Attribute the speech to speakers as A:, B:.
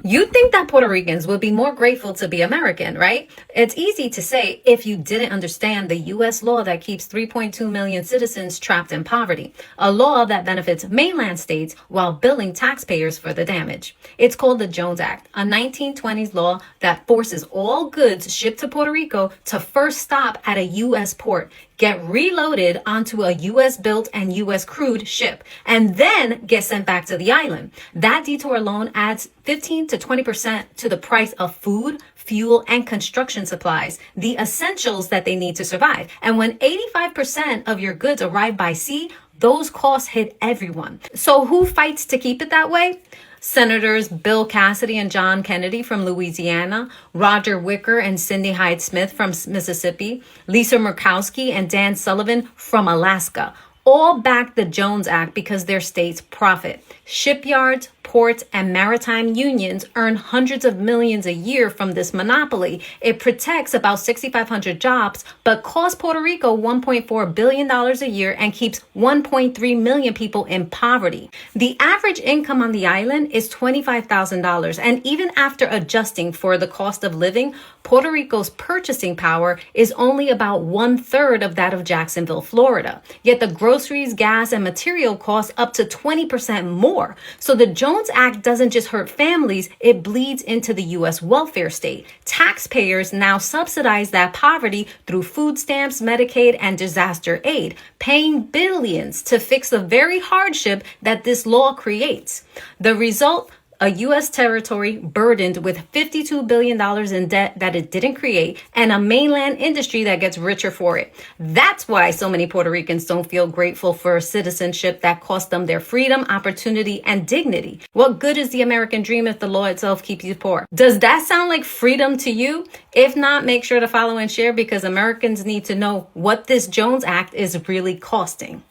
A: You'd think that Puerto Ricans would be more grateful to be American, right? It's easy to say if you didn't understand the U.S. law that keeps 3.2 million citizens trapped in poverty, a law that benefits mainland states while billing taxpayers for the damage. It's called the Jones Act, a 1920s law that forces all goods shipped to Puerto Rico to first stop at a U.S. port, get reloaded onto a U.S. built and U.S. crewed ship, and then get sent back to the island. That detour alone adds 15 to 20% to the price of food, fuel, and construction supplies, the essentials that they need to survive. And when 85% of your goods arrive by sea, those costs hit everyone. So who fights to keep it that way? Senators Bill Cassidy and John Kennedy from Louisiana, Roger Wicker and Cindy Hyde-Smith from Mississippi, Lisa Murkowski and Dan Sullivan from Alaska, all back the Jones Act because their states profit. Shipyards, ports, and maritime unions earn hundreds of millions a year from this monopoly. It protects about 6,500 jobs, but costs Puerto Rico $1.4 billion a year and keeps 1.3 million people in poverty. The average income on the island is $25,000, and even after adjusting for the cost of living, Puerto Rico's purchasing power is only about 1/3 of that of Jacksonville, Florida. Yet the groceries, gas, and material costs up to 20% more. So the Jones Act doesn't just hurt families, it bleeds into the U.S. welfare state. Taxpayers now subsidize that poverty through food stamps, Medicaid, and disaster aid, paying billions to fix the very hardship that this law creates. The result, a U.S. territory burdened with $52 billion in debt that it didn't create, and a mainland industry that gets richer for it. That's why so many Puerto Ricans don't feel grateful for citizenship that cost them their freedom, opportunity, and dignity. What good is the American dream if the law itself keeps you poor? Does that sound like freedom to you? If not, make sure to follow and share because Americans need to know what this Jones Act is really costing.